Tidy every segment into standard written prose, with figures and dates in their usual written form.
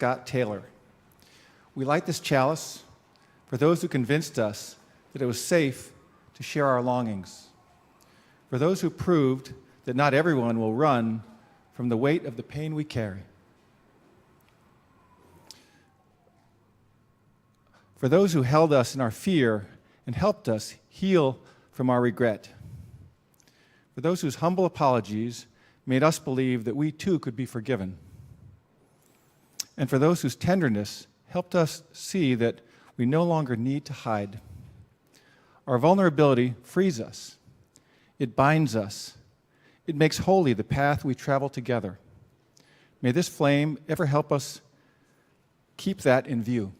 Scott Taylor. We light this chalice for those who convinced us that it was safe to share our longings, for those who proved that not everyone will run from the weight of the pain we carry, for those who held us in our fear and helped us heal from our regret, for those whose humble apologies made us believe that we too could be forgiven, and for those whose tenderness helped us see that we no longer need to hide. Our vulnerability frees us. It binds us. It makes holy the path we travel together. May this flame ever help us keep that in view.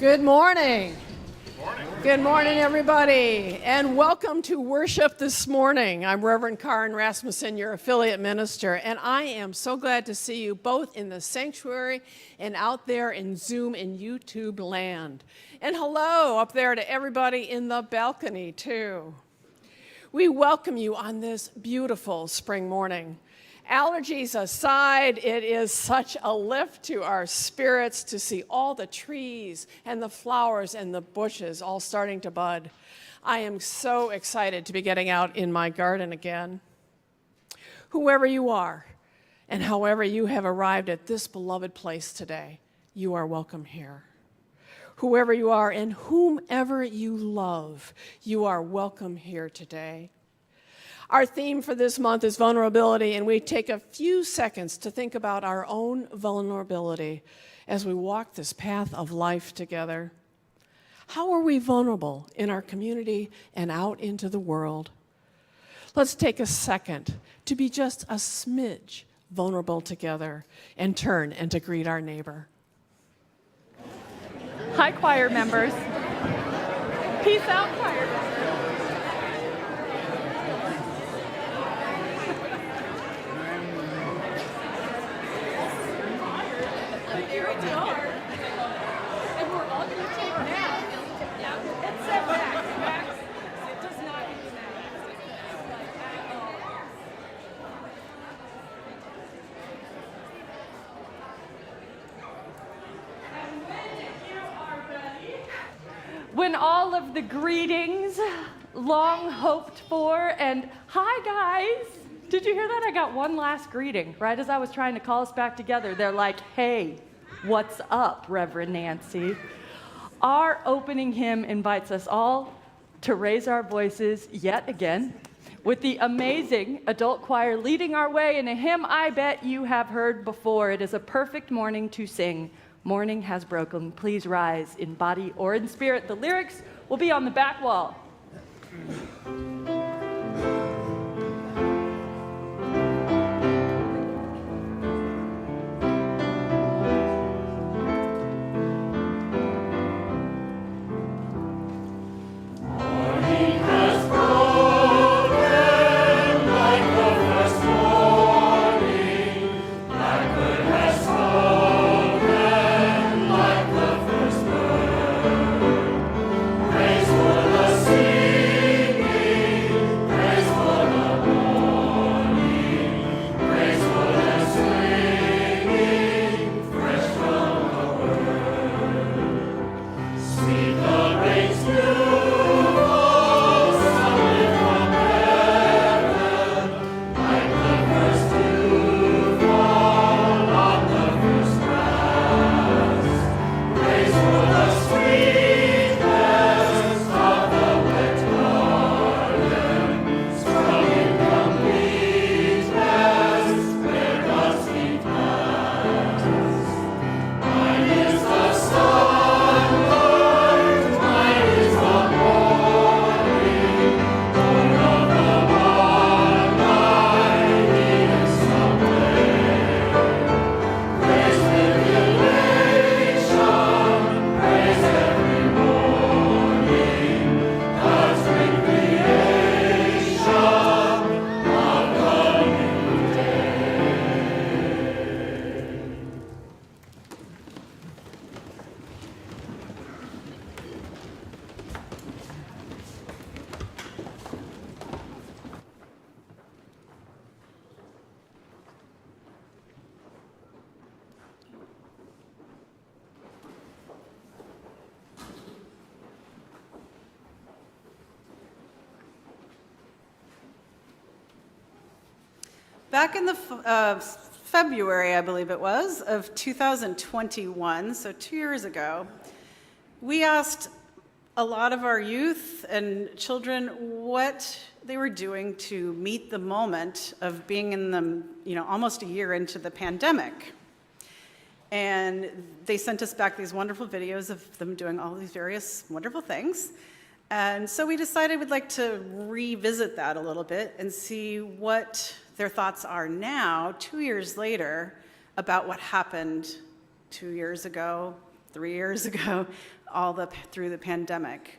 Good morning. Good morning, everybody, and welcome to worship this morning. I'm Reverend Karen Rasmussen, your affiliate minister, and I am so glad to see you both in the sanctuary and out there in Zoom and YouTube land. And hello up there to everybody in the balcony, too. We welcome you on this beautiful spring morning. Allergies aside, it is such a lift to our spirits to see all the trees and the flowers and the bushes all starting to bud. I am so excited to be getting out in my garden again. Whoever you are, and however you have arrived at this beloved place today, you are welcome here. Whoever you are and whomever you love, you are welcome here today. Our theme for this month is vulnerability, and we take a few seconds to think about our own vulnerability as we walk this path of life together. How are we vulnerable in our community and out into the world? Let's take a second to be just a smidge vulnerable together and turn and to greet our neighbor. Hi, choir members. Peace out, choir members. And we're all going to take Max. Except Max. Max does not use Max. When all of the greetings, long hoped for, and hi guys, did you hear that? I got one last greeting right as I was trying to call us back together. They're like, hey, what's up, Reverend Nancy? Our opening hymn invites us all to raise our voices yet again with the amazing adult choir leading our way in a hymn I bet you have heard before. It is a perfect morning to sing. Morning has broken. Please rise in body or in spirit. The lyrics will be on the back wall. Back in the February, I believe it was, of 2021, so 2 years ago, we asked a lot of our youth and children what they were doing to meet the moment of being in the, almost a year into the pandemic. And they sent us back these wonderful videos of them doing all these various wonderful things. And so we decided we'd like to revisit that a little bit and see what their thoughts are now, 2 years later, about what happened 2 years ago, 3 years ago, through the pandemic.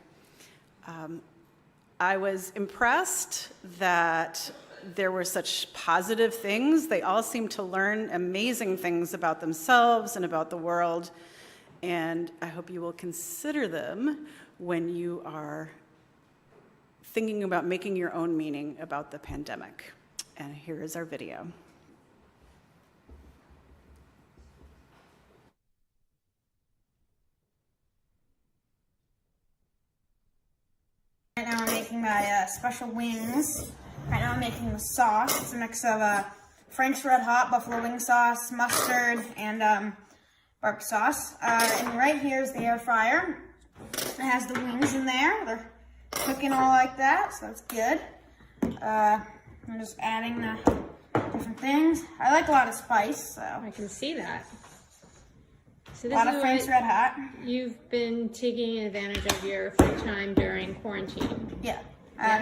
I was impressed that there were such positive things. They all seemed to learn amazing things about themselves and about the world, and I hope you will consider them when you are thinking about making your own meaning about the pandemic. And here is our video. Right now I'm making my special wings. Right now I'm making the sauce. It's a mix of French Red Hot, buffalo wing sauce, mustard, and barbecue sauce. And right here is the air fryer. It has the wings in there. They're cooking all like that, so that's good. I'm just adding the different things. I like a lot of spice, so. I can see that. So A lot of French Red Hot. You've been taking advantage of your free time during quarantine. Yeah,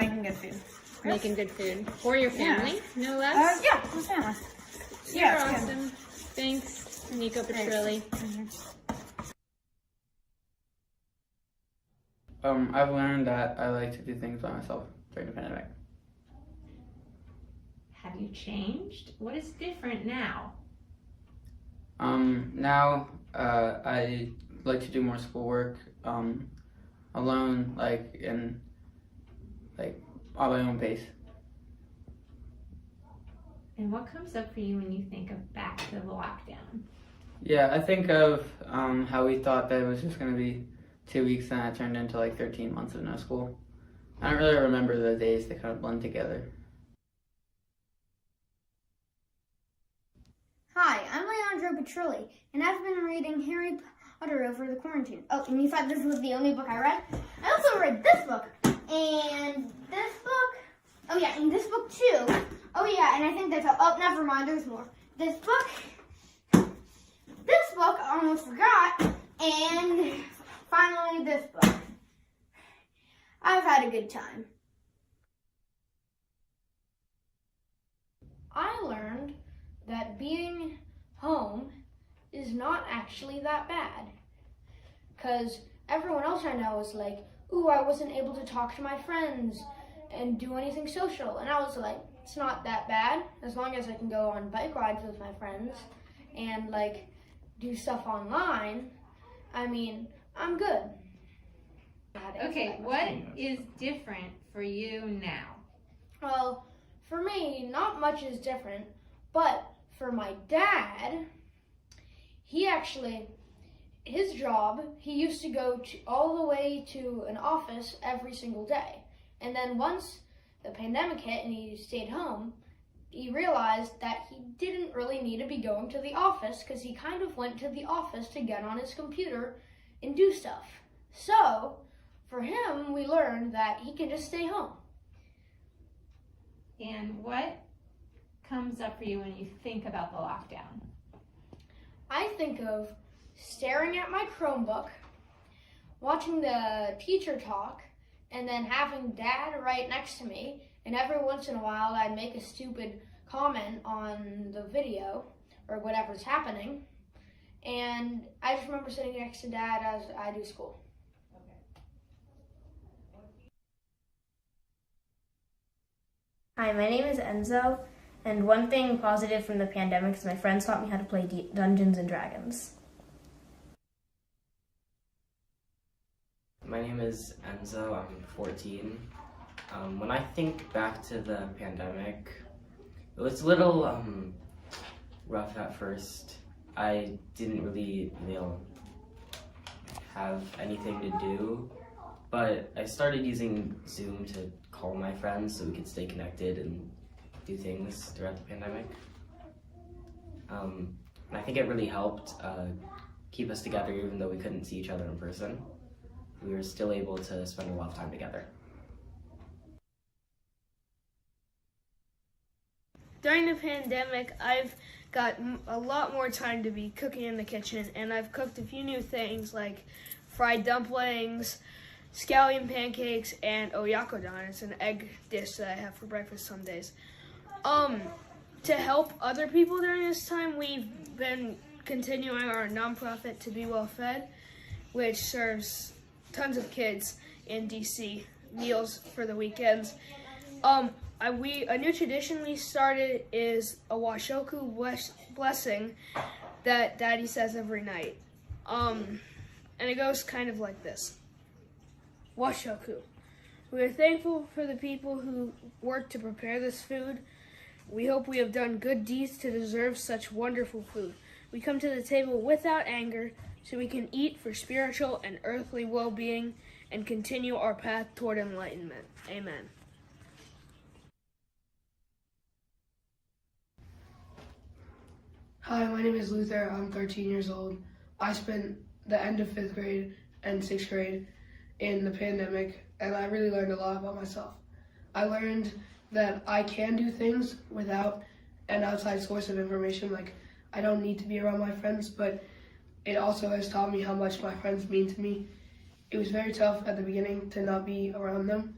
making good food. Making good food. For your family, no less? Yeah, for family. You're awesome. Thanks, Nico Petrilli. I've learned that I like to do things by myself during the pandemic. Have you changed? What is different now? Now I like to do more schoolwork alone, on my own pace. And what comes up for you when you think of back to the lockdown? Yeah, I think of how we thought that it was just going to be 2 weeks, and it turned into 13 months of no school. I don't really remember the days that kind of blend together. Hi, I'm Leandro Petrilli, and I've been reading Harry Potter over the quarantine. Oh, and you thought this was the only book I read? I also read this book, and this book. Oh yeah, and this book too. Oh yeah, and I think that's all. Oh, never mind, there's more. This book, I almost forgot, and finally this book. I've had a good time. I learned that being home is not actually that bad. Because everyone else I know is like, ooh, I wasn't able to talk to my friends and do anything social. And I was like, it's not that bad as long as I can go on bike rides with my friends and do stuff online. I mean, I'm good. Okay, what is different for you now? Well, for me, not much is different, but for my dad, his job, he used to go all the way to an office every single day. And then once the pandemic hit and he stayed home, he realized that he didn't really need to be going to the office because he kind of went to the office to get on his computer and do stuff. So, for him, we learned that he can just stay home. And what comes up for you when you think about the lockdown? I think of staring at my Chromebook, watching the teacher talk, and then having Dad right next to me, and every once in a while I'd make a stupid comment on the video or whatever's happening, and I just remember sitting next to Dad as I do school. Hi, my name is Enzo, and one thing positive from the pandemic is my friends taught me how to play Dungeons and Dragons. My name is Enzo, I'm 14. When I think back to the pandemic, it was a little rough at first. I didn't really, have anything to do, but I started using Zoom to call my friends so we could stay connected and do things throughout the pandemic. And I think it really helped keep us together even though we couldn't see each other in person. We were still able to spend a lot of time together. During the pandemic, I've got a lot more time to be cooking in the kitchen, and I've cooked a few new things like fried dumplings, scallion pancakes, and oyakodon. It's an egg dish that I have for breakfast some days. To help other people during this time, we've been continuing our nonprofit To Be Well Fed, which serves tons of kids in DC meals for the weekends. A new tradition we started is a washoku blessing that Daddy says every night. And it goes kind of like this. Washoku. We are thankful for the people who worked to prepare this food. We hope we have done good deeds to deserve such wonderful food. We come to the table without anger so we can eat for spiritual and earthly well-being and continue our path toward enlightenment. Amen. Hi, my name is Luther. I'm 13 years old. I spent the end of 5th grade and 6th grade in the pandemic, and I really learned a lot about myself. I learned that I can do things without an outside source of information. Like, I don't need to be around my friends, but it also has taught me how much my friends mean to me. It was very tough at the beginning to not be around them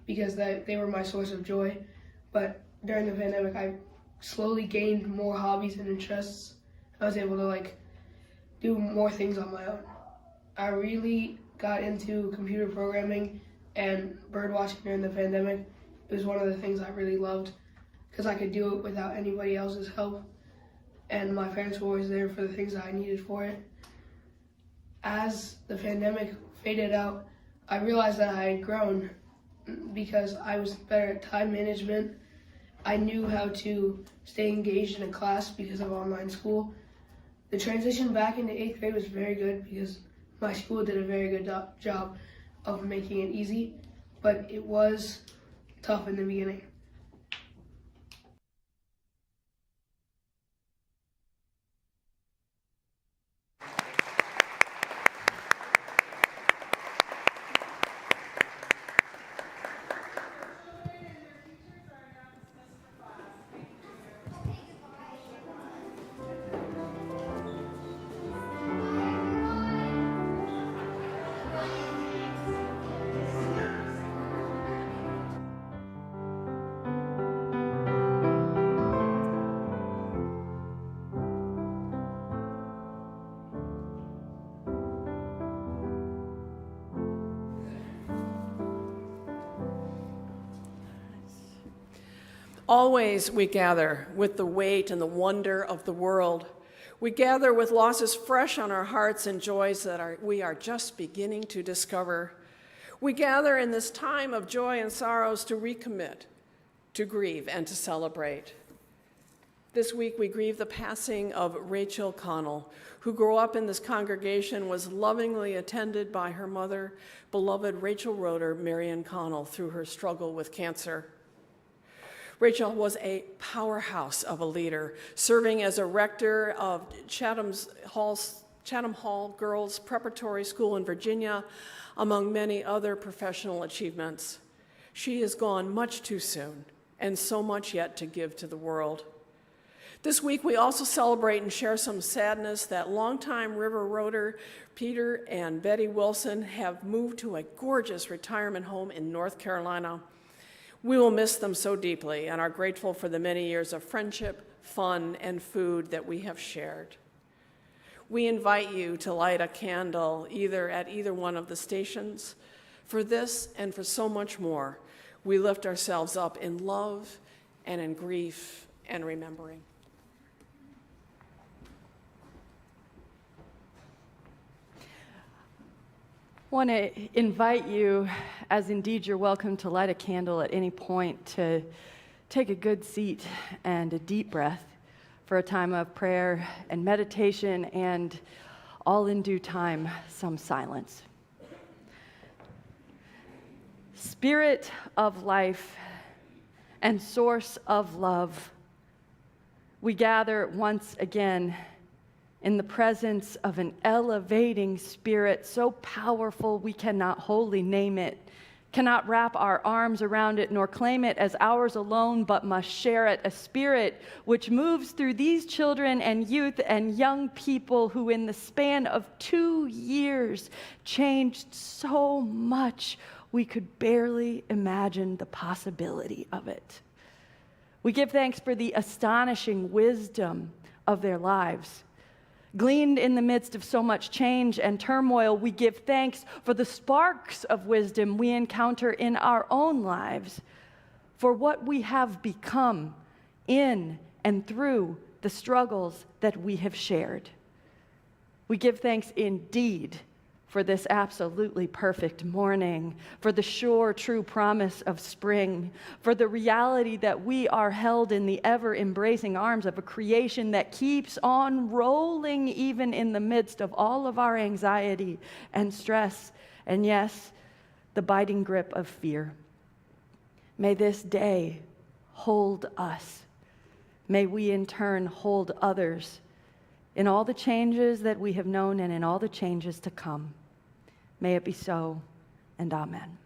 because they were my source of joy. But during the pandemic, I slowly gained more hobbies and interests. I was able to do more things on my own. I really got into computer programming and bird watching during the pandemic. It was one of the things I really loved because I could do it without anybody else's help. and my parents were always there for the things that I needed for it. As the pandemic faded out, I realized that I had grown because I was better at time management. I knew how to stay engaged in a class because of online school. The transition back into 8th grade was very good because my school did a very good job of making it easy, but it was tough in the beginning. Always we gather with the weight and the wonder of the world. We gather with losses fresh on our hearts and joys that we are just beginning to discover. We gather in this time of joy and sorrows to recommit, to grieve, and to celebrate. This week we grieve the passing of Rachel Connell, who grew up in this congregation, was lovingly attended by her mother, beloved Rachel Roeder Marion Connell, through her struggle with cancer. Rachel was a powerhouse of a leader, serving as a rector of Chatham Hall Girls Preparatory School in Virginia, among many other professional achievements. She is gone much too soon, and so much yet to give to the world. This week, we also celebrate and share some sadness that longtime River Roeder Peter and Betty Wilson have moved to a gorgeous retirement home in North Carolina. We will miss them so deeply and are grateful for the many years of friendship, fun, and food that we have shared. We invite you to light a candle at either one of the stations. For this and for so much more, we lift ourselves up in love and in grief and remembering. I want to invite you, as indeed you're welcome to light a candle at any point, to take a good seat and a deep breath for a time of prayer and meditation, and all in due time, some silence. Spirit of life and source of love, we gather once again in the presence of an elevating spirit so powerful we cannot wholly name it, cannot wrap our arms around it, nor claim it as ours alone, but must share it, a spirit which moves through these children and youth and young people who in the span of 2 years changed so much we could barely imagine the possibility of it. We give thanks for the astonishing wisdom of their lives. Gleaned in the midst of so much change and turmoil, we give thanks for the sparks of wisdom we encounter in our own lives, for what we have become in and through the struggles that we have shared. We give thanks indeed for this absolutely perfect morning, for the sure, true promise of spring, for the reality that we are held in the ever-embracing arms of a creation that keeps on rolling even in the midst of all of our anxiety and stress, and yes, the biting grip of fear. May this day hold us. May we in turn hold others in all the changes that we have known and in all the changes to come. May it be so, and amen.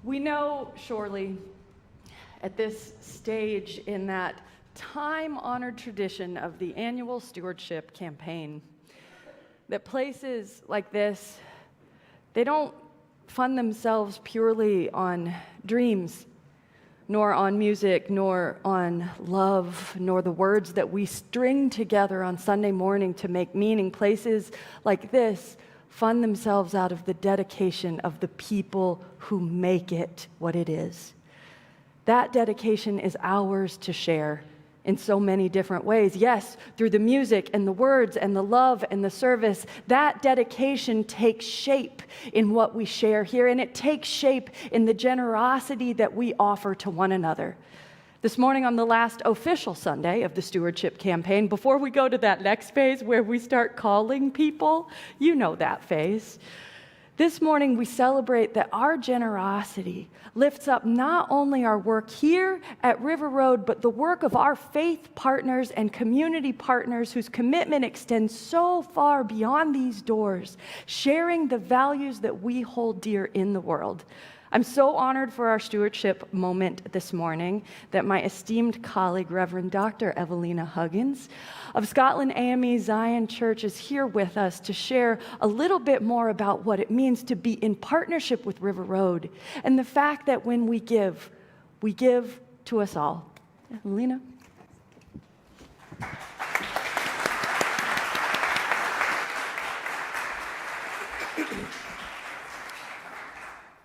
We know, surely, at this stage in that time-honored tradition of the annual stewardship campaign, that places like this, they don't fund themselves purely on dreams, nor on music, nor on love, nor the words that we string together on Sunday morning to make meaning. Places like this fund themselves out of the dedication of the people who make it what it is. That dedication is ours to share in so many different ways. Yes, through the music and the words and the love and the service, that dedication takes shape in what we share here, and it takes shape in the generosity that we offer to one another. This morning, on the last official Sunday of the stewardship campaign, before we go to that next phase where we start calling people, you know that phase. This morning, we celebrate that our generosity lifts up not only our work here at River Road, but the work of our faith partners and community partners whose commitment extends so far beyond these doors, sharing the values that we hold dear in the world. I'm so honored for our stewardship moment this morning that my esteemed colleague, Reverend Dr. Evelina Huggins of Scotland AME Zion Church is here with us to share a little bit more about what it means to be in partnership with River Road and the fact that when we give to us all. Evelina?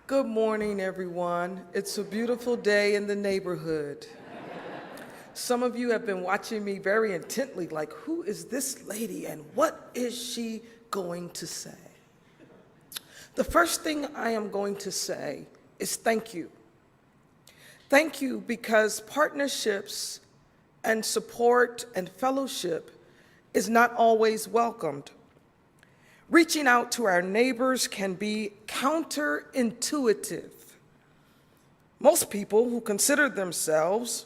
Good morning, everyone. It's a beautiful day in the neighborhood. Some of you have been watching me very intently, like, who is this lady and what is she going to say? The first thing I am going to say is thank you. Thank you because partnerships and support and fellowship is not always welcomed. Reaching out to our neighbors can be counterintuitive. Most people who consider themselves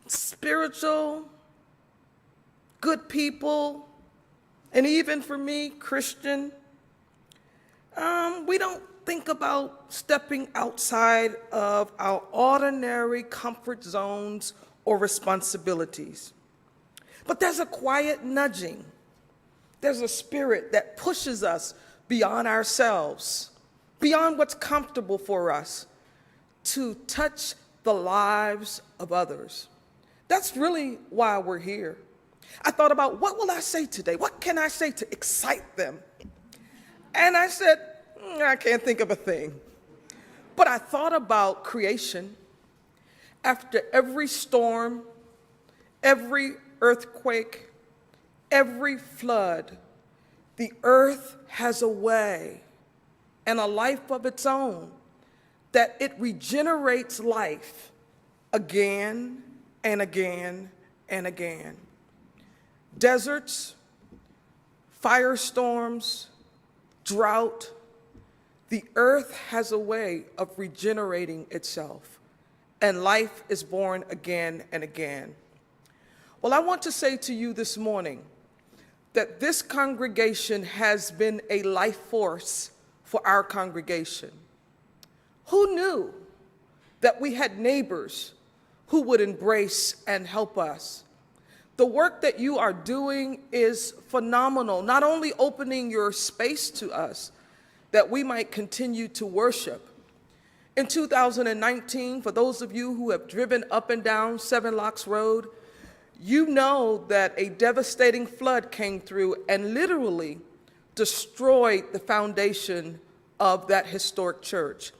spiritual, good people, and even for me, Christian, we don't think about stepping outside of our ordinary comfort zones or responsibilities. But there's a quiet nudging. There's a spirit that pushes us beyond ourselves, beyond what's comfortable for us, to touch the lives of others. That's really why we're here. I thought about, what will I say today? What can I say to excite them? And I said, I can't think of a thing. But I thought about creation. After every storm, every earthquake, every flood, the earth has a way and a life of its own that it regenerates life again and again and again. Deserts, firestorms, drought, the earth has a way of regenerating itself, and life is born again and again. Well, I want to say to you this morning that this congregation has been a life force for our congregation. Who knew that we had neighbors who would embrace and help us? The work that you are doing is phenomenal, not only opening your space to us that we might continue to worship. In 2019, for those of you who have driven up and down Seven Locks Road, you know that a devastating flood came through and literally destroyed the foundation of that historic church. It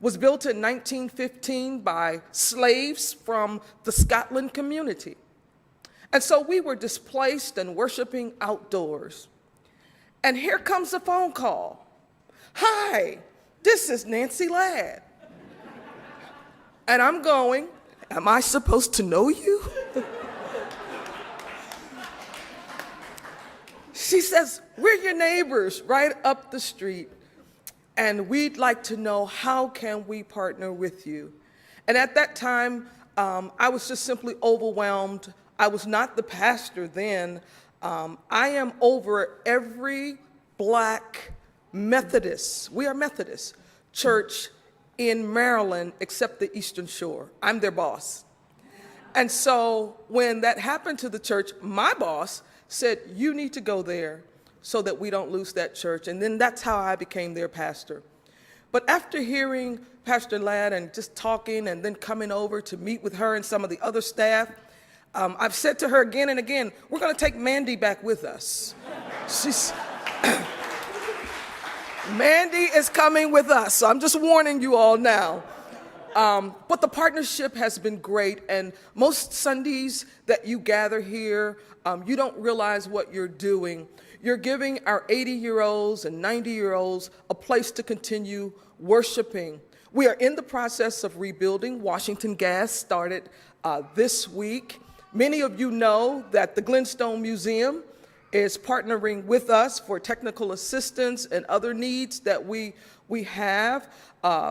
was built in 1915 by slaves from the Scotland community. And so we were displaced and worshiping outdoors. And here comes a phone call. Hi, this is Nancy Ladd. And I'm going, am I supposed to know you? She says, we're your neighbors right up the street, and we'd like to know how can we partner with you. And at that time, I was just simply overwhelmed. I was not the pastor then. I am over every Black Methodist, we are Methodist, church in Maryland except the Eastern Shore. I'm their boss. And so when that happened to the church, my boss said, you need to go there so that we don't lose that church. And then that's how I became their pastor. But after hearing Pastor Ladd and just talking and then coming over to meet with her and some of the other staff, I've said to her again and again, we're going to take Mandy back with us. Mandy is coming with us, so I'm just warning you all now. But the partnership has been great, and most Sundays that you gather here, you don't realize what you're doing. You're giving our 80-year-olds and 90-year-olds a place to continue worshiping. We are in the process of rebuilding. Washington Gas started this week. Many of you know that the Glenstone Museum is partnering with us for technical assistance and other needs that we have.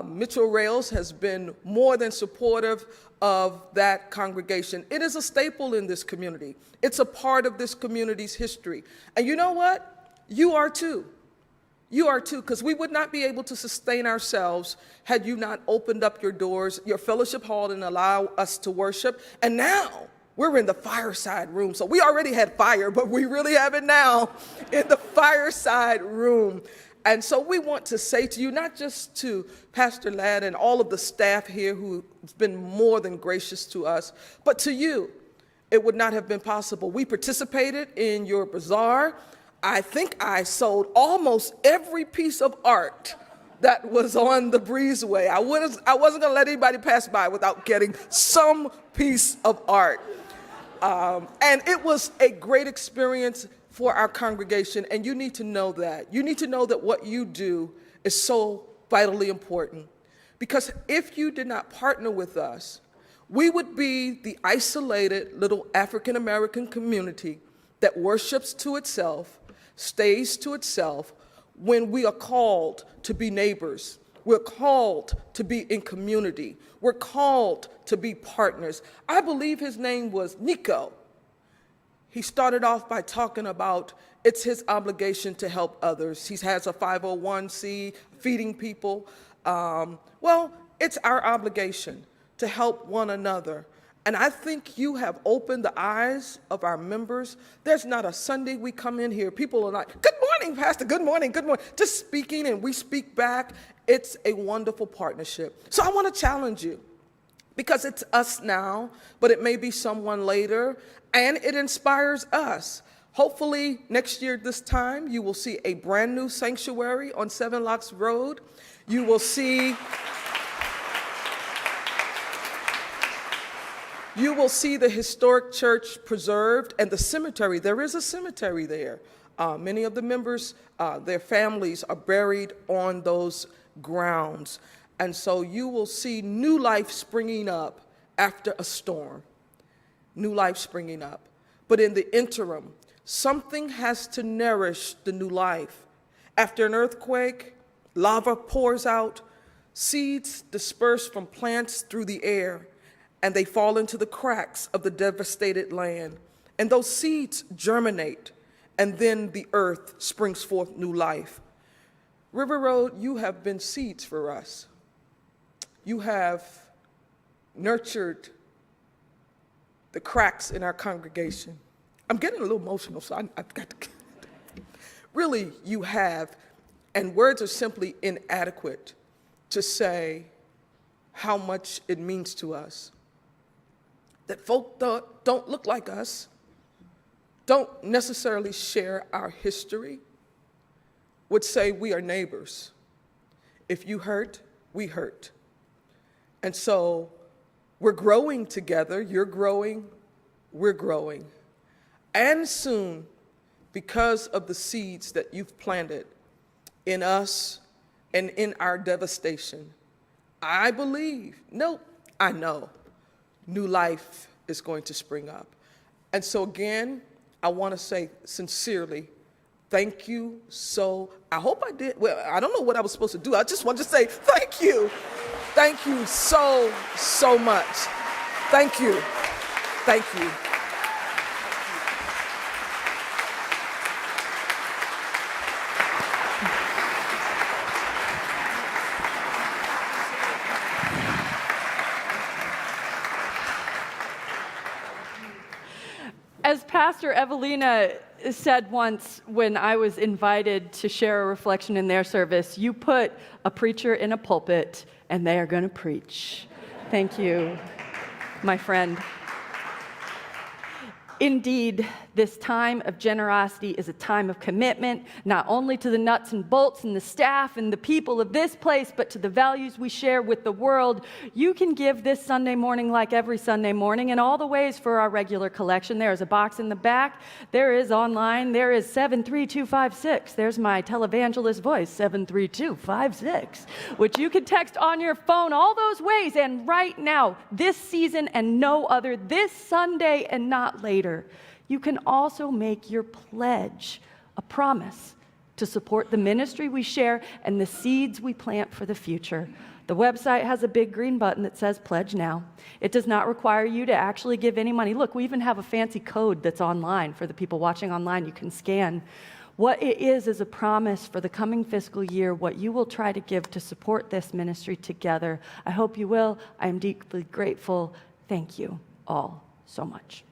Mitchell Rails has been more than supportive of that congregation. It is a staple in this community. It's a part of this community's history. And you know what? You are too. You are too, because we would not be able to sustain ourselves had you not opened up your doors, your fellowship hall, and allow us to worship. And now, we're in the fireside room. So we already had fire, but we really have it now in the fireside room. And so we want to say to you, not just to Pastor Ladd and all of the staff here who's been more than gracious to us, but to you, it would not have been possible. We participated in your bazaar. I think I sold almost every piece of art that was on the breezeway. I wasn't going to let anybody pass by without getting some piece of art. And it was a great experience for our congregation, and you need to know that. You need to know that what you do is so vitally important. Because if you did not partner with us, we would be the isolated little African American community that worships to itself, stays to itself, when we are called to be neighbors. We're called to be in community. We're called to be partners. I believe his name was Nico. He started off by talking about it's his obligation to help others. He has a 501c, feeding people. Well, it's our obligation to help one another. And I think you have opened the eyes of our members. There's not a Sunday we come in here, people are like, good morning, Pastor, good morning, good morning. Just speaking and we speak back. It's a wonderful partnership. So I want to challenge you, because it's us now, but it may be someone later, and it inspires us. Hopefully next year this time, you will see a brand new sanctuary on Seven Locks Road. You will see the historic church preserved and the cemetery. There is a cemetery there. Many of the members, their families are buried on those grounds. And so you will see new life springing up after a storm. New life springing up. But in the interim, something has to nourish the new life. After an earthquake, lava pours out, seeds disperse from plants through the air, and they fall into the cracks of the devastated land. And those seeds germinate, and then the earth springs forth new life. River Road, you have been seeds for us. You have nurtured the cracks in our congregation. I'm getting a little emotional, so I've got to. Really, you have, and words are simply inadequate to say how much it means to us. That folk don't look like us, don't necessarily share our history, would say we are neighbors. If you hurt, we hurt. And so we're growing together. You're growing, we're growing. And soon, because of the seeds that you've planted in us and in our devastation, I believe, no, I know, new life is going to spring up. And so again, I want to say sincerely, thank you so, I hope I did, well, I don't know what I was supposed to do. I just want to say thank you. Thank you so, so much. Thank you. Thank you. Pastor Evelina said once when I was invited to share a reflection in their service, you put a preacher in a pulpit and they are going to preach. Thank you, my friend. Indeed, this time of generosity is a time of commitment, not only to the nuts and bolts and the staff and the people of this place, but to the values we share with the world. You can give this Sunday morning like every Sunday morning in all the ways for our regular collection. There is a box in the back. There is online. There is 73256. There's my televangelist voice, 73256, which you can text on your phone all those ways. And right now, this season and no other, this Sunday and not later, you can also make your pledge a promise to support the ministry we share and the seeds we plant for the future. The website has a big green button that says Pledge Now. It does not require you to actually give any money. Look, we even have a fancy code that's online for the people watching online you can scan. What it is a promise for the coming fiscal year, what you will try to give to support this ministry together. I hope you will. I am deeply grateful. Thank you all so much.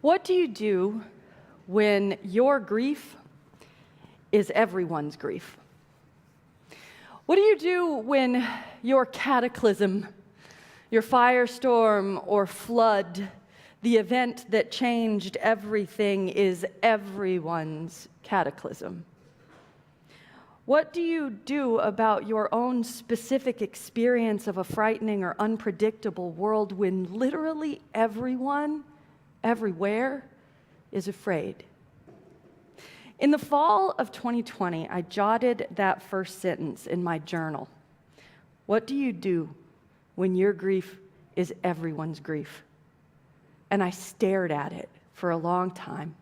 What do you do when your grief is everyone's grief? What do you do when your cataclysm, your firestorm or flood, the event that changed everything, is everyone's cataclysm? What do you do about your own specific experience of a frightening or unpredictable world when literally everyone, everywhere, is afraid? In the fall of 2020, I jotted that first sentence in my journal. What do you do when your grief is everyone's grief? And I stared at it for a long time,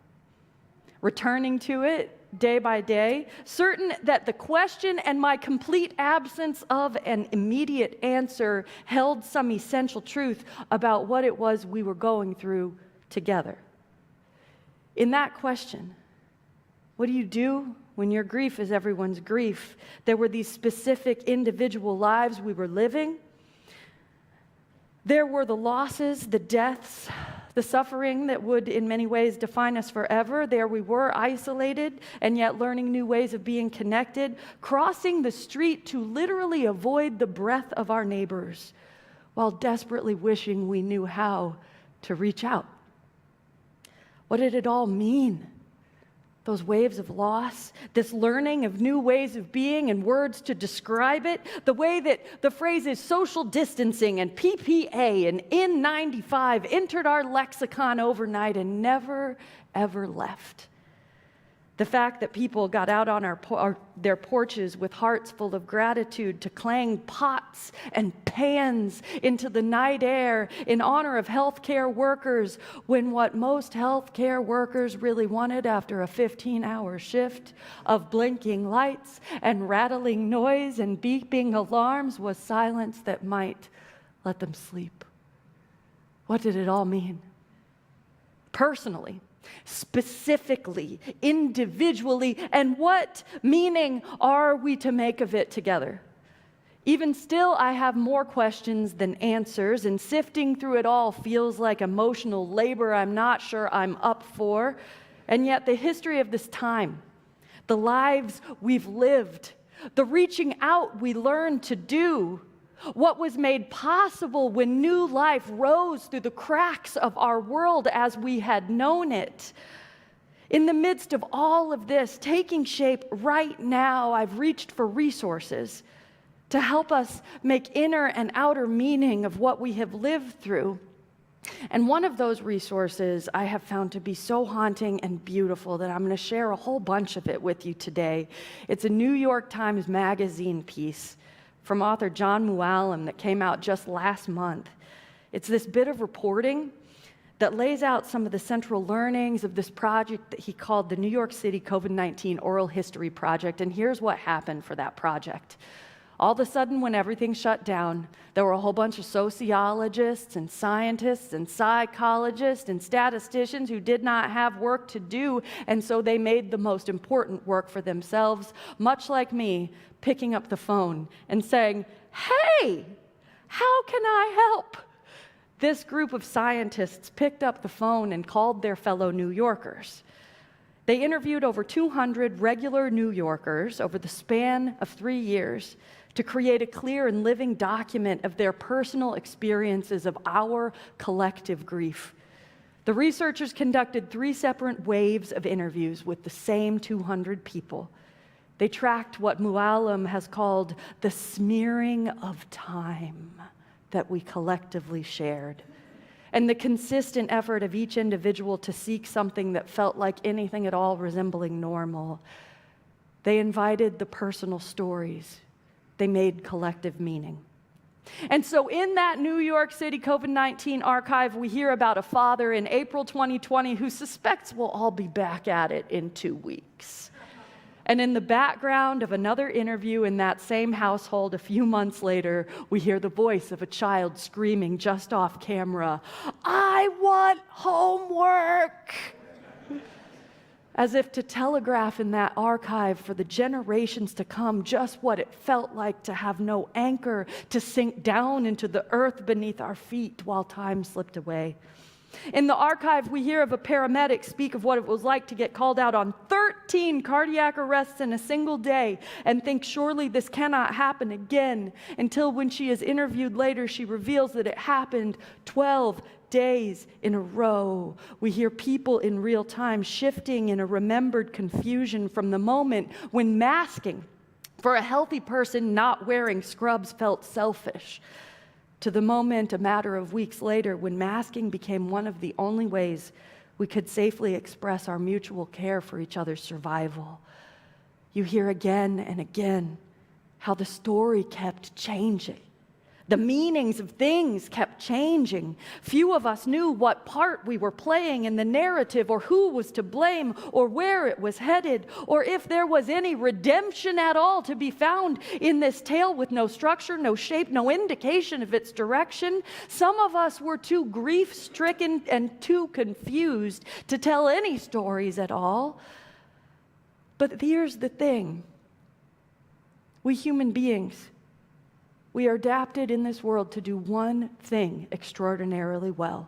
returning to it day by day, certain that the question and my complete absence of an immediate answer held some essential truth about what it was we were going through together. In that question, what do you do when your grief is everyone's grief? There were these specific individual lives we were living. There were the losses, the deaths, the suffering that would in many ways define us forever. There we were, isolated and yet learning new ways of being connected, crossing the street to literally avoid the breath of our neighbors while desperately wishing we knew how to reach out. What did it all mean? Those waves of loss, this learning of new ways of being and words to describe it, the way that the phrases social distancing and PPA and N95 entered our lexicon overnight and never, ever left. The fact that people got out on their porches with hearts full of gratitude to clang pots and pans into the night air in honor of healthcare workers, when what most healthcare workers really wanted after a 15-hour shift of blinking lights and rattling noise and beeping alarms was silence that might let them sleep. What did it all mean? Personally, specifically, individually, and what meaning are we to make of it together? Even still, I have more questions than answers, and sifting through it all feels like emotional labor I'm not sure I'm up for. And yet the history of this time, the lives we've lived, the reaching out we learned to do, what was made possible when new life rose through the cracks of our world as we had known it. In the midst of all of this taking shape right now, I've reached for resources to help us make inner and outer meaning of what we have lived through. And one of those resources I have found to be so haunting and beautiful that I'm going to share a whole bunch of it with you today. It's a New York Times Magazine piece from author John Muallim that came out just last month. It's this bit of reporting that lays out some of the central learnings of this project that he called the New York City COVID-19 Oral History Project. And here's what happened for that project. All of a sudden, when everything shut down, there were a whole bunch of sociologists and scientists and psychologists and statisticians who did not have work to do, and so they made the most important work for themselves, much like me, picking up the phone and saying, "Hey, how can I help?" This group of scientists picked up the phone and called their fellow New Yorkers. They interviewed over 200 regular New Yorkers over the span of 3 years to create a clear and living document of their personal experiences of our collective grief. The researchers conducted 3 separate waves of interviews with the same 200 people. They tracked what Muallim has called the smearing of time that we collectively shared, and the consistent effort of each individual to seek something that felt like anything at all resembling normal. They invited the personal stories. They made collective meaning. And so in that New York City COVID-19 archive, we hear about a father in April 2020 who suspects we'll all be back at it in 2 weeks. And in the background of another interview in that same household a few months later, we hear the voice of a child screaming just off camera, "I want homework!" As if to telegraph in that archive for the generations to come just what it felt like to have no anchor, to sink down into the earth beneath our feet while time slipped away. In the archive, we hear of a paramedic speak of what it was like to get called out on 13 cardiac arrests in a single day and think surely this cannot happen again, until when she is interviewed later, she reveals that it happened 12 days in a row. We hear people in real time shifting in a remembered confusion from the moment when masking for a healthy person not wearing scrubs felt selfish, to the moment a matter of weeks later when masking became one of the only ways we could safely express our mutual care for each other's survival. You hear again and again how the story kept changing. The meanings of things kept changing. Few of us knew what part we were playing in the narrative, or who was to blame, or where it was headed, or if there was any redemption at all to be found in this tale with no structure, no shape, no indication of its direction. Some of us were too grief-stricken and too confused to tell any stories at all. But here's the thing. We human beings, we are adapted in this world to do one thing extraordinarily well.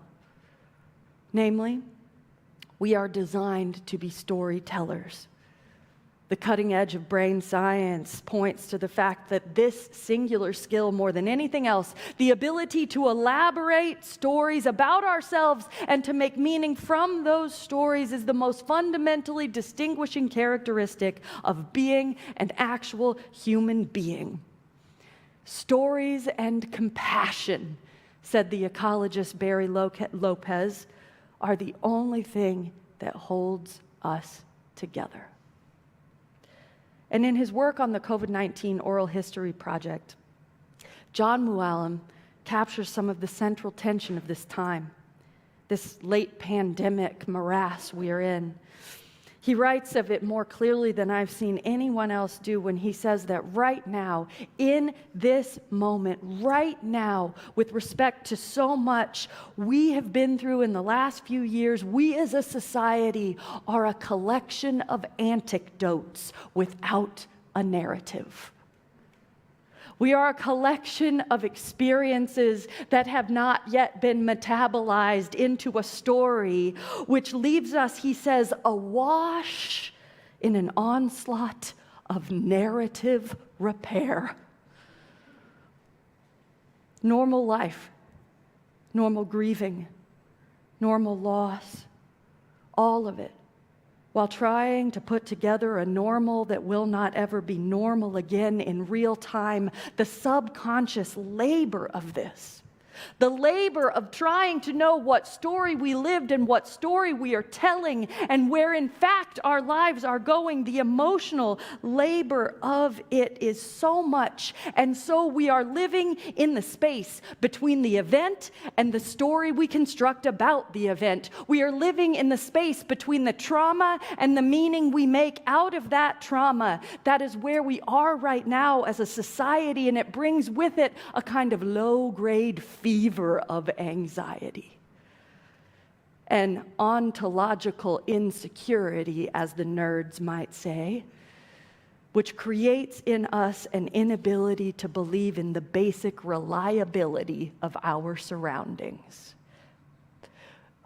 Namely, we are designed to be storytellers. The cutting edge of brain science points to the fact that this singular skill, more than anything else, the ability to elaborate stories about ourselves and to make meaning from those stories, is the most fundamentally distinguishing characteristic of being an actual human being. Stories and compassion, said the ecologist Barry Lopez, are the only thing that holds us together. And in his work on the COVID-19 Oral History Project, John Mooallem captures some of the central tension of this time, this late pandemic morass we are in. He writes of it more clearly than I've seen anyone else do when he says that right now, in this moment, right now, with respect to so much we have been through in the last few years, we as a society are a collection of anecdotes without a narrative. We are a collection of experiences that have not yet been metabolized into a story, which leaves us, he says, awash in an onslaught of narrative repair. Normal life, normal grieving, normal loss, all of it, while trying to put together a normal that will not ever be normal again in real time. The subconscious labor of this, the labor of trying to know what story we lived and what story we are telling and where in fact our lives are going, the emotional labor of it is so much. And so we are living in the space between the event and the story we construct about the event. We are living in the space between the trauma and the meaning we make out of that trauma. That is where we are right now as a society, and it brings with it a kind of low-grade fever of anxiety and ontological insecurity, as the nerds might say, which creates in us an inability to believe in the basic reliability of our surroundings.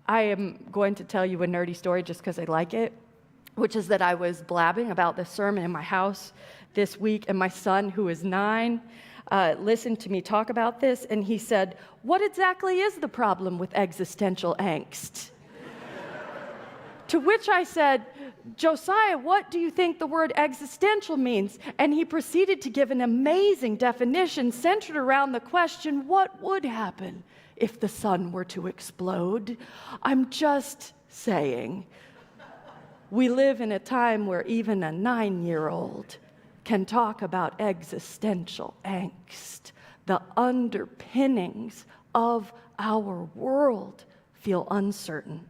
I am going to tell you a nerdy story just because I like it, which is that I was blabbing about this sermon in my house this week, and my son, who is 9, listened to me talk about this, and he said, "What exactly is the problem with existential angst?" To which I said, "Josiah, what do you think the word existential means?" And he proceeded to give an amazing definition centered around the question, what would happen if the sun were to explode? I'm just saying, we live in a time where even a 9-year-old can talk about existential angst. The underpinnings of our world feel uncertain.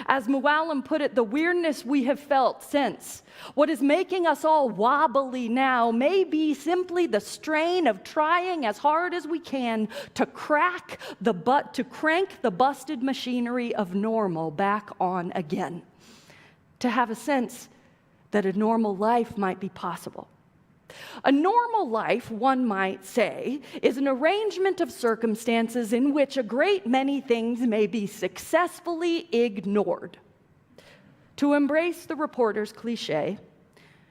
As Mooallem put it, the weirdness we have felt since, what is making us all wobbly now, may be simply the strain of trying as hard as we can to crank the busted machinery of normal back on again, to have a sense that a normal life might be possible, A normal life, one might say, is an arrangement of circumstances in which a great many things may be successfully ignored. To embrace the reporter's cliche,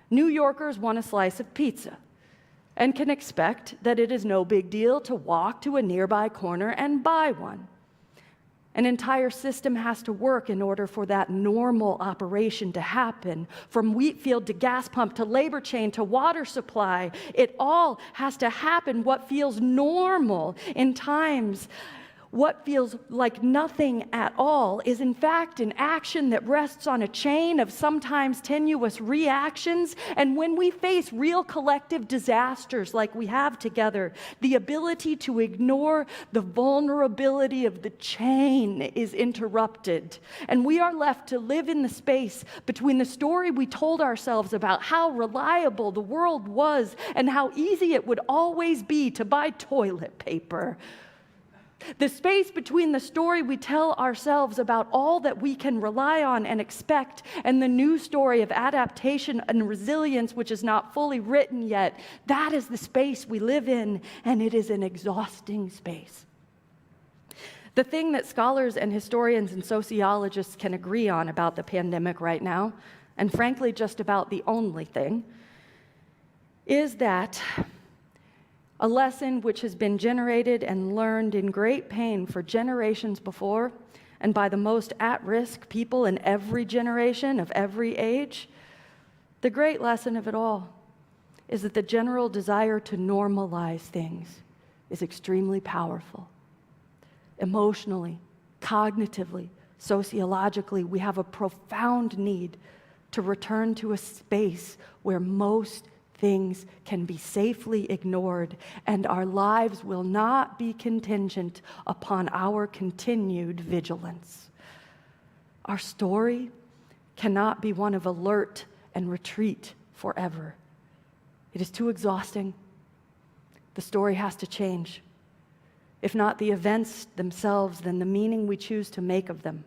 New Yorkers want a slice of pizza and can expect that it is no big deal to walk to a nearby corner and buy one. An entire system has to work in order for that normal operation to happen. From wheat field to gas pump to labor chain to water supply, it all has to happen. What feels normal in times, what feels like nothing at all, is in fact an action that rests on a chain of sometimes tenuous reactions. And when we face real collective disasters like we have together, the ability to ignore the vulnerability of the chain is interrupted. And we are left to live in the space between the story we told ourselves about how reliable the world was and how easy it would always be to buy toilet paper. The space between the story we tell ourselves about all that we can rely on and expect and the new story of adaptation and resilience, which is not fully written yet, that is the space we live in, and it is an exhausting space. The thing that scholars and historians and sociologists can agree on about the pandemic right now, and frankly just about the only thing, is that a lesson which has been generated and learned in great pain for generations before, and by the most at-risk people in every generation of every age, the great lesson of it all is that the general desire to normalize things is extremely powerful. Emotionally, cognitively, sociologically, we have a profound need to return to a space where most things can be safely ignored, and our lives will not be contingent upon our continued vigilance. Our story cannot be one of alert and retreat forever. It is too exhausting. The story has to change. If not the events themselves, then the meaning we choose to make of them.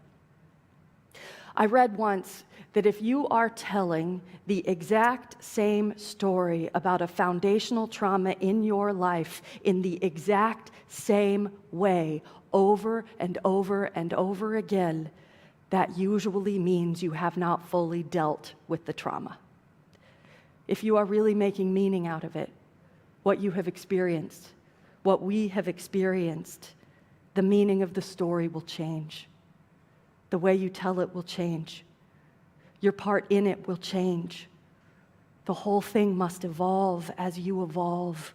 I read once that if you are telling the exact same story about a foundational trauma in your life in the exact same way over and over and over again, that usually means you have not fully dealt with the trauma. If you are really making meaning out of it, what you have experienced, what we have experienced, the meaning of the story will change. The way you tell it will change. Your part in it will change. The whole thing must evolve as you evolve.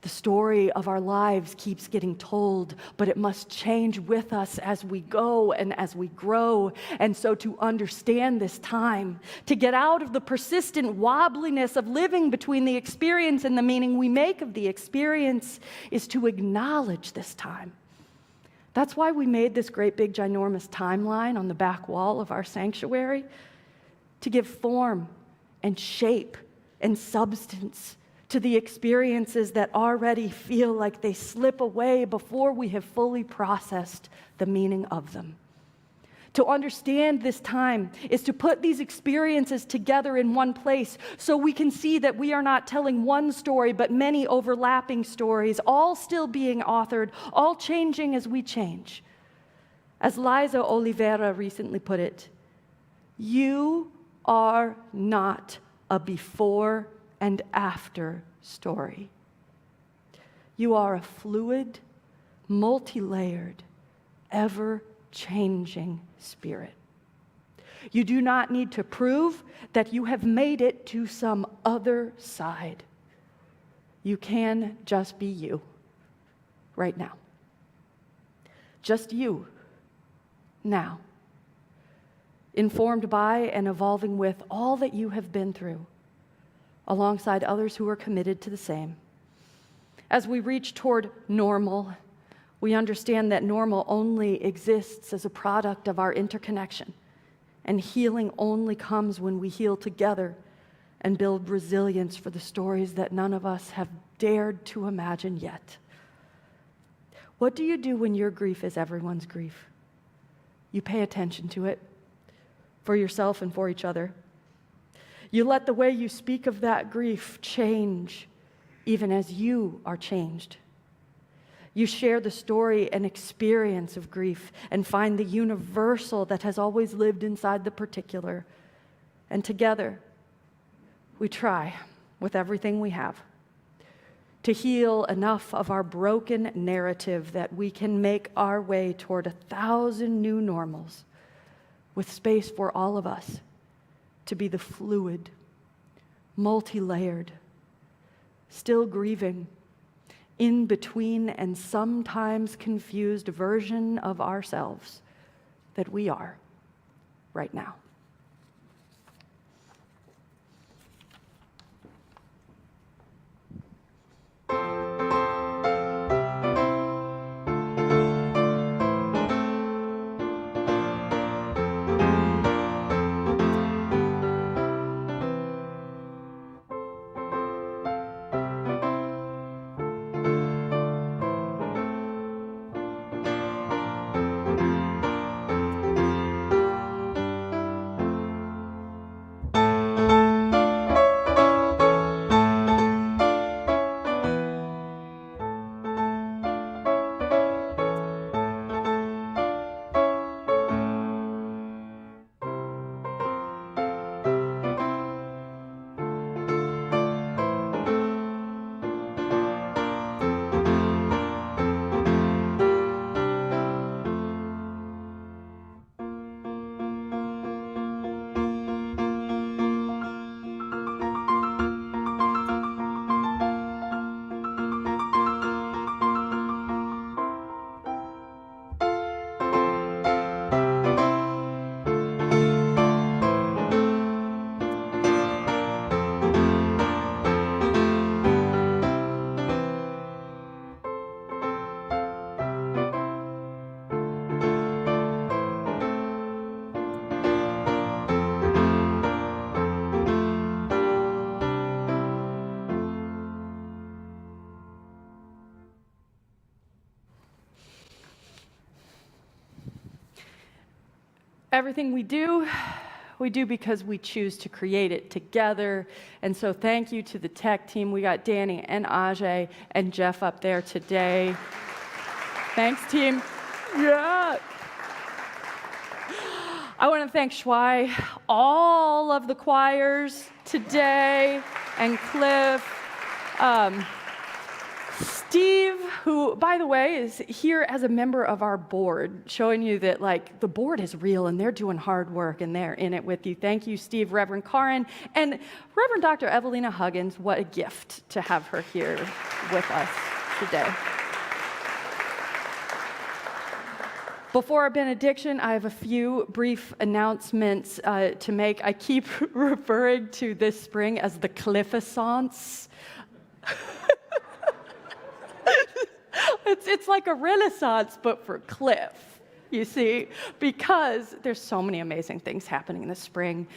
The story of our lives keeps getting told, but it must change with us as we go and as we grow. And so to understand this time, to get out of the persistent wobbliness of living between the experience and the meaning we make of the experience, is to acknowledge this time. That's why we made this great big ginormous timeline on the back wall of our sanctuary, to give form and shape and substance to the experiences that already feel like they slip away before we have fully processed the meaning of them. To understand this time is to put these experiences together in one place so we can see that we are not telling one story but many overlapping stories, all still being authored, all changing as we change. As Liza Oliveira recently put it, you are not a before and after story. You are a fluid, multi-layered, ever-changing spirit. You do not need to prove that you have made it to some other side. You can just be you right now. Just you now. Informed by and evolving with all that you have been through, alongside others who are committed to the same. As we reach toward normal, we understand that normal only exists as a product of our interconnection, and healing only comes when we heal together and build resilience for the stories that none of us have dared to imagine yet. What do you do when your grief is everyone's grief? You pay attention to it, for yourself and for each other. You let the way you speak of that grief change, even as you are changed. You share the story and experience of grief and find the universal that has always lived inside the particular. And together, we try with everything we have to heal enough of our broken narrative that we can make our way toward 1,000 new normals with space for all of us to be the fluid, multi-layered, still grieving, in between and sometimes confused version of ourselves that we are right now. Everything we do because we choose to create it together. And so thank you to the tech team. We got Danny and Ajay and Jeff up there today. Thanks, team. Yeah. I want to thank Shuai, all of the choirs today, and Cliff. Steve, who, by the way, is here as a member of our board, showing you that, like, the board is real and they're doing hard work and they're in it with you. Thank you, Steve, Reverend Karin, and Reverend Dr. Evelina Huggins. What a gift to have her here with us today. Before our benediction, I have a few brief announcements to make. I keep referring to this spring as the Cliffissance. It's like a renaissance, but for Cliff, you see, because there's so many amazing things happening this spring.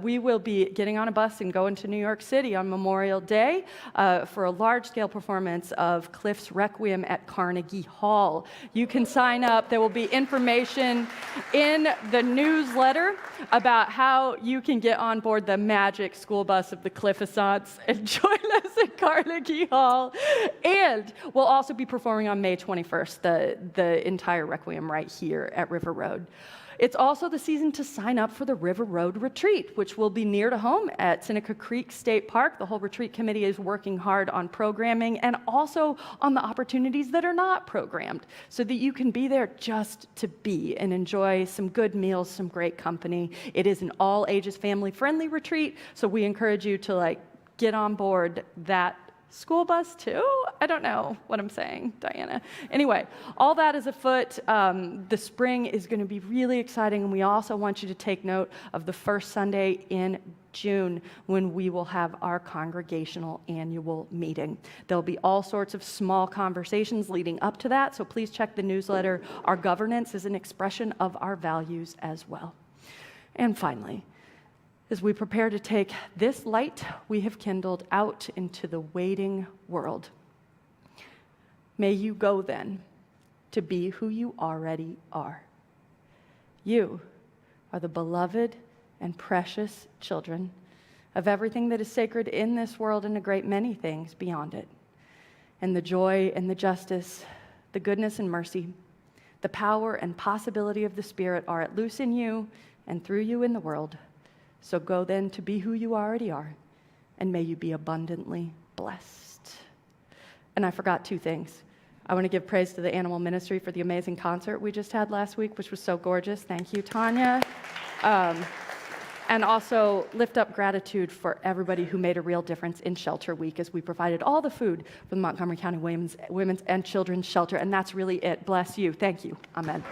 We will be getting on a bus and going to New York City on Memorial Day for a large-scale performance of Cliff's Requiem at Carnegie Hall. You can sign up. There will be information in the newsletter about how you can get on board the magic school bus of the Cliffissance and join us at Carnegie Hall. And we'll also be performing on May 21st, the entire Requiem right here at River Road. It's also the season to sign up for the River Road Retreat, which will be near to home at Seneca Creek State Park. The whole retreat committee is working hard on programming and also on the opportunities that are not programmed so that you can be there just to be and enjoy some good meals, some great company. It is an all-ages, family-friendly retreat, so we encourage you to get on board that school bus too? I don't know what I'm saying, Diana. Anyway, all that is afoot. The spring is going to be really exciting, and we also want you to take note of the first Sunday in June when we will have our congregational annual meeting. There'll be all sorts of small conversations leading up to that, so please check the newsletter. Our governance is an expression of our values as well. And finally, as we prepare to take this light we have kindled out into the waiting world, may you go then to be who you already are. You are the beloved and precious children of everything that is sacred in this world and a great many things beyond it. And the joy and the justice, the goodness and mercy, the power and possibility of the Spirit are at loose in you and through you in the world. So go then to be who you already are, and may you be abundantly blessed. And I forgot 2 things. I want to give praise to the Animal Ministry for the amazing concert we just had last week, which was so gorgeous. Thank you, Tanya. And also lift up gratitude for everybody who made a real difference in Shelter Week as we provided all the food for the Montgomery County Women's and Children's Shelter. And that's really it. Bless you. Thank you. Amen.